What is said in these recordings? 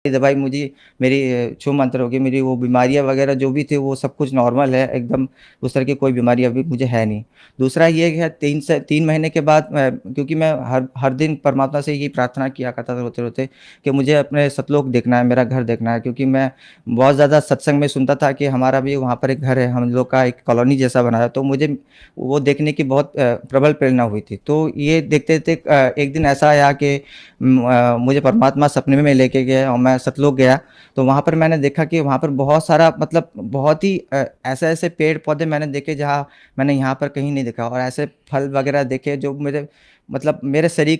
दवाई मुझे मेरी छू मंतर हो गई, मेरी वो बीमारियाँ वग़ैरह जो भी थी वो सब कुछ नॉर्मल है एकदम, उस तरह की कोई बीमारी अभी मुझे है नहीं। दूसरा ये है 3 महीने के बाद क्योंकि मैं हर हर दिन परमात्मा से यही प्रार्थना किया करता था रोते-रोते कि मुझे अपने सतलोक देखना है, मेरा घर देखना है, क्योंकि मैं बहुत ज़्यादा सत्संग में सुनता था कि हमारा भी वहाँ पर एक घर है, हम लोग का एक कॉलोनी जैसा बना है, तो मुझे वो देखने की बहुत प्रबल प्रेरणा हुई थी। तो ये देखते-देखते एक दिन ऐसा आया कि मुझे परमात्मा सपने में लेके गए और मैं सतलोक गया, तो वहाँ पर मैंने देखा कि वहाँ पर बहुत सारा मतलब बहुत ही ऐसे-ऐसे पेड़-पौधे मैंने देखे जहाँ मैंने यहाँ पर कहीं नहीं देखा, और ऐसे फल वगैरह देखे जो मेरे मतलब मेरे शरीर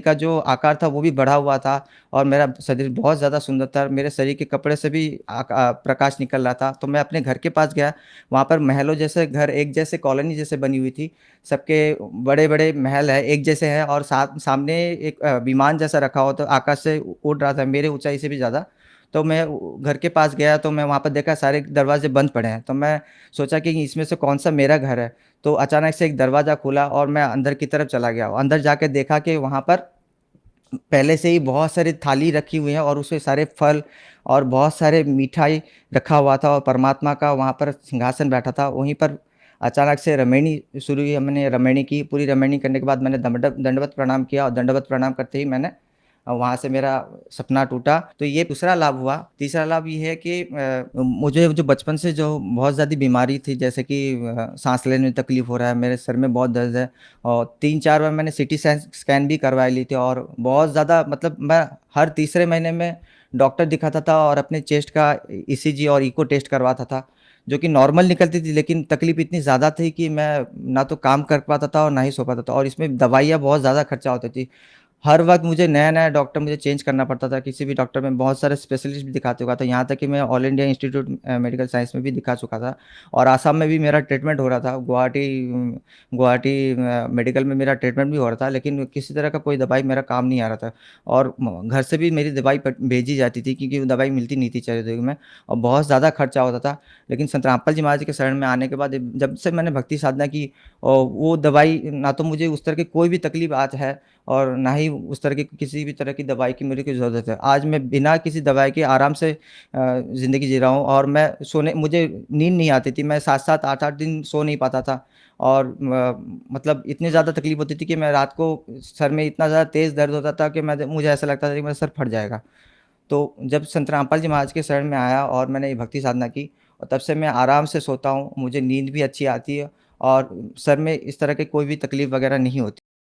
का जो आकार था वो भी बढ़ा हुआ था, और मेरा शरीर बहुत ज़्यादा सुंदर था। मेरे शरीर के कपड़े से भी प्रकाश निकल रहा था। तो मैं अपने घर के पास गया, वहाँ पर महलों जैसे घर एक जैसे कॉलोनी जैसे बनी हुई थी। सबके बड़े-बड़े महल हैं, एक जैसे हैं, और सामने एक विमान जैसा रखा हुआ था, आकाश से उड़ रहा था, मेरे ऊँचाई से भी ज़्यादा। तो मैं घर के पास गया तो मैं वहाँ पर देखा सारे दरवाज़े बंद पड़े हैं। तो मैं सोचा कि इसमें से कौन-सा मेरा घर है। तो अचानक से एक दरवाज़ा खुला और मैं अंदर की तरफ चला गया। अंदर जाके देखा कि वहाँ पर पहले से ही बहुत सारी थाली रखी हुई है, और उसमें सारे फल और बहुत सारे मिठाई रखा हुआ था, और परमात्मा का वहाँ पर सिंहासन बैठा था। वहीं पर अचानक से रमेणी शुरू हुई, हमने रमेणी की, पूरी रमेणी करने के बाद मैंने दंडवत प्रणाम किया, और दंडवत प्रणाम करते ही मैंने वहाँ से मेरा सपना टूटा। तो ये दूसरा लाभ हुआ। तीसरा लाभ ये है कि मुझे जो बचपन से जो बहुत ज़्यादा बीमारी थी, जैसे कि साँस लेने में तकलीफ़ हो रहा है, मेरे सर में बहुत दर्द है, और 3-4 बार मैंने सीटी स्कैन भी करवा ली थी, और बहुत ज़्यादा मतलब मैं हर तीसरे महीने में डॉक्टर दिखाता था और अपने चेस्ट का ईसीजी और इको टेस्ट करवाता था, जो कि नॉर्मल निकलती थी, लेकिन तकलीफ़ इतनी ज़्यादा थी कि मैं ना तो काम कर पाता था और ना ही सो पाता था, और इसमें दवाइयाँ बहुत ज़्यादा खर्चा होती थी। हर वक़्त मुझे नया-नया डॉक्टर मुझे चेंज करना पड़ता था, किसी भी डॉक्टर में बहुत सारे स्पेशलिस्ट भी दिखा चुका था, यहाँ तक कि मैं all India institute medical science में भी दिखा चुका था, और आसाम में भी मेरा ट्रीटमेंट हो रहा था, गुवाहाटी मेडिकल में मेरा ट्रीटमेंट भी हो रहा था, लेकिन किसी तरह का कोई दवाई मेरा काम नहीं आ रहा था, और म घर से भी मेरी दवाई भेजी जाती थी, क्योंकि वो दवाई मिलती नहीं थी चारों में, और बहुत ज़्यादा खर्चा होता था। लेकिन संत रामपाल जी महाराज के शरण में आने के बाद जब से मैंने भक्ति साधना की, और वो दवाई ना तो मुझे उस तरह की कोई भी तकलीफ़ आज है, और ना ही उस तरह की किसी भी तरह की दवाई की मेरे को ज़रूरत है। आज मैं बिना किसी दवाई के आराम से ज़िंदगी जी रहा हूँ, और मुझे नींद नहीं आती थी। मैं 7-7 8-8 दिन सो नहीं पाता था, और मतलब इतनी ज़्यादा तकलीफ़ होती थी कि मैं रात को सर में इतना ज़्यादा तेज़ दर्द होता था कि मुझे ऐसा लगता था कि मेरा सर फट जाएगा। तो जब संत रामपाल जी महाराज के शरण में आया और मैंने ये भक्ति साधना की, और तब से मैं आराम से सोता हूँ, मुझे नींद भी अच्छी आती है, और सर में इस तरह की कोई भी तकलीफ़ वग़ैरह नहीं होती।